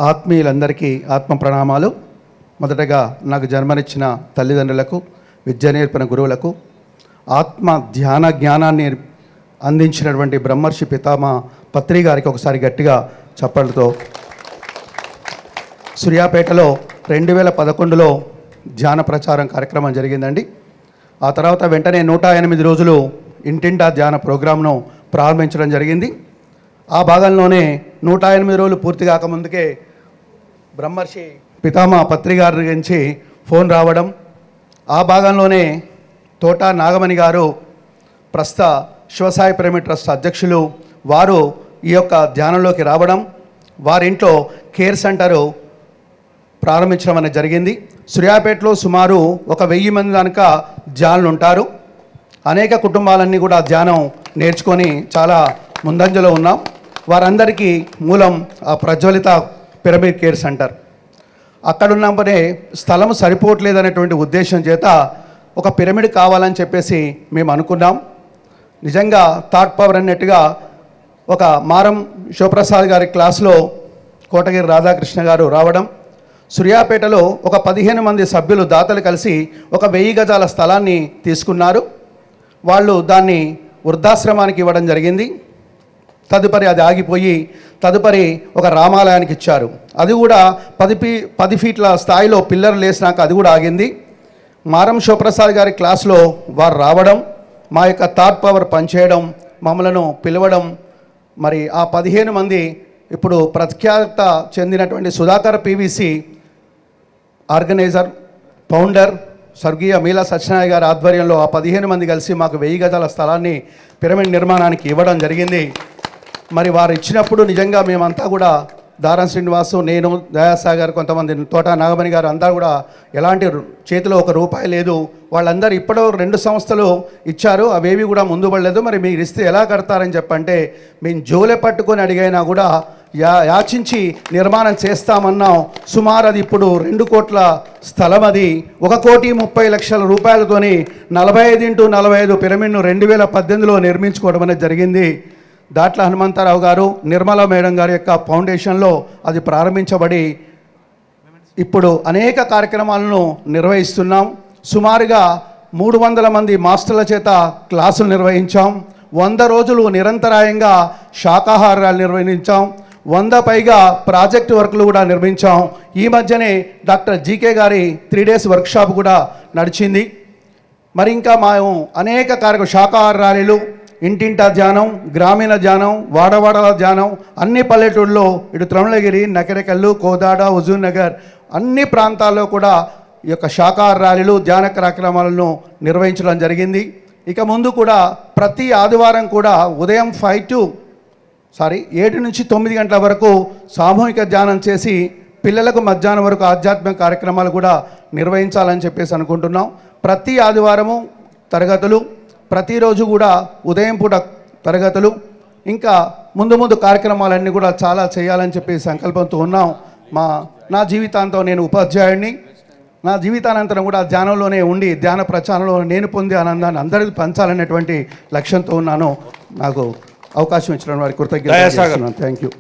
ఆత్మీయులందరికీ ఆత్మ ప్రణామాలు. మొదటగా నాకు జన్మనిచ్చిన తల్లిదండ్రులకు, విద్య నేర్పిన గురువులకు, ఆత్మ ధ్యాన జ్ఞానాన్ని అందించినటువంటి బ్రహ్మర్షి పితామహ పత్రి గారికి ఒకసారి గట్టిగా చప్పట్లతో. సూర్యాపేటలో 2011లో ధ్యాన ప్రచారం కార్యక్రమం జరిగిందండి. ఆ తర్వాత వెంటనే 108 రోజులు ఇంటింటా ధ్యాన ప్రోగ్రాంను ప్రారంభించడం జరిగింది. ఆ భాగంలోనే 108 రోజులు పూర్తి కాకముందుకే బ్రహ్మర్షి పితామహ పత్రి గారి నుంచి ఫోన్ రావడం, ఆ భాగంలోనే తోట నాగమణి గారు ప్రస్తుత శివసాయి పిరమిడ్ ట్రస్ట్ అధ్యక్షులు, వారు ఈ యొక్క ధ్యానంలోకి రావడం, వారింట్లో కేర్ సెంటరు ప్రారంభించడం అనేది జరిగింది. సూర్యాపేటలో సుమారు 1000 మంది దాకా ధ్యానులు ఉంటారు. అనేక కుటుంబాలన్నీ కూడా ధ్యానం నేర్చుకొని చాలా ముందంజలో ఉన్నాం. వారందరికీ మూలం ఆ ప్రజ్వలిత పిరమిడ్ కేర్ సెంటర్. అక్కడున్నప్పుడే స్థలం సరిపోవట్లేదనేటువంటి ఉద్దేశం చేత ఒక పిరమిడ్ కావాలని చెప్పేసి మేము అనుకున్నాం. నిజంగా థాట్ పవర్ అన్నట్టుగా ఒక మారం శివప్రసాద్ గారి క్లాస్లో కోటగిరి రాధాకృష్ణ గారు రావడం, సూర్యాపేటలో ఒక 15 మంది సభ్యులు దాతలు కలిసి ఒక 1000 గజాల స్థలాన్ని తీసుకున్నారు. వాళ్ళు దాన్ని వృద్ధాశ్రమానికి ఇవ్వడం జరిగింది. తదుపరి అది ఆగిపోయి తదుపరి ఒక రామాలయానికి ఇచ్చారు. అది కూడా 10 ఫీట్ల స్థాయిలో పిల్లర్లు వేసినాక అది కూడా ఆగింది. మారం శివప్రసాద్ గారి క్లాస్లో వారు రావడం, మా యొక్క థాట్ పవర్ పనిచేయడం, మమ్మలను పిలవడం, మరి ఆ 15 మంది ఇప్పుడు ప్రఖ్యాత చెందినటువంటి సుధాకర్ పీవీసీ ఆర్గనైజర్, ఫౌండర్ స్వర్గీయ మీలా సత్యనారాయణ గారి ఆధ్వర్యంలో ఆ 15 మంది కలిసి మాకు 1000 గజాల స్థలాన్ని పిరమిడ్ నిర్మాణానికి ఇవ్వడం జరిగింది. మరి వారు ఇచ్చినప్పుడు నిజంగా మేమంతా కూడా దారం శ్రీనివాసు, నేను, దయాసాగర్, కొంతమంది తోట నాగమణి గారు అంతా కూడా ఎలాంటి చేతిలో ₹1 లేదు. వాళ్ళందరూ ఇప్పుడో 2 సంస్థలు ఇచ్చారు, అవేవి కూడా ముందు పడలేదు. మరి మీరు ఇస్తే ఎలా కడతారని చెప్పంటే మేము జోలె పట్టుకొని అడిగైనా కూడా యాచించి నిర్మాణం చేస్తామన్నాం. సుమారు అది ఇప్పుడు 2 కోట్ల స్థలం, అది 1,30,00,000 రూపాయలతోని 45x45 పిరమిడ్ను 2018లో నిర్మించుకోవడం అనేది జరిగింది. దాట్ల హనుమంతరావు గారు, నిర్మల మేడం గారి యొక్క ఫౌండేషన్లో అది ప్రారంభించబడి ఇప్పుడు అనేక కార్యక్రమాలను నిర్వహిస్తున్నాం. సుమారుగా 300 మంది మాస్టర్ల చేత క్లాసులు నిర్వహించాం. 100 రోజులు నిరంతరాయంగా శాకాహారాలు నిర్వహించాం. 100 పైగా ప్రాజెక్టు వర్క్లు కూడా నిర్మించాం. ఈ మధ్యనే డాక్టర్ జీకే గారి 3 డేస్ వర్క్షాప్ కూడా నడిచింది. మరి ఇంకా మేము అనేక శాకాహార ర్యాలీలు, ఇంటింటా ధ్యానం, గ్రామీణ ధ్యానం, వాడవాడల ధ్యానం, అన్ని పల్లెటూళ్ళలో ఇటు త్రమలగిరి, నకరేకల్లు, కోదాడ, హుజూర్ నగర్ అన్ని ప్రాంతాల్లో కూడా ఈ యొక్క శాకాహార ర్యాలీలు, ధ్యాన కార్యక్రమాలను నిర్వహించడం జరిగింది. ఇక ముందు కూడా ప్రతి ఆదివారం కూడా ఉదయం 7 నుంచి 9 గంటల వరకు సామూహిక ధ్యానం చేసి పిల్లలకు మధ్యాహ్నం వరకు ఆధ్యాత్మిక కార్యక్రమాలు కూడా నిర్వహించాలని చెప్పేసి అనుకుంటున్నాం. ప్రతి ఆదివారము తరగతులు, ప్రతిరోజు కూడా ఉదయం పూట తరగతులు, ఇంకా ముందు కార్యక్రమాలన్నీ కూడా చాలా చేయాలని చెప్పి సంకల్పంతో ఉన్నాం. నా జీవితాంతం నేను ఉపాధ్యాయుడిని. నా జీవితానంతరం కూడా ధ్యానంలోనే ఉండి ధ్యాన ప్రచారంలో నేను పొందే ఆనందాన్ని అందరికీ పంచాలనేటువంటి లక్ష్యంతో ఉన్నాను. నాకు అవకాశం ఇచ్చిన వారికి కృతజ్ఞతలు. Thank you.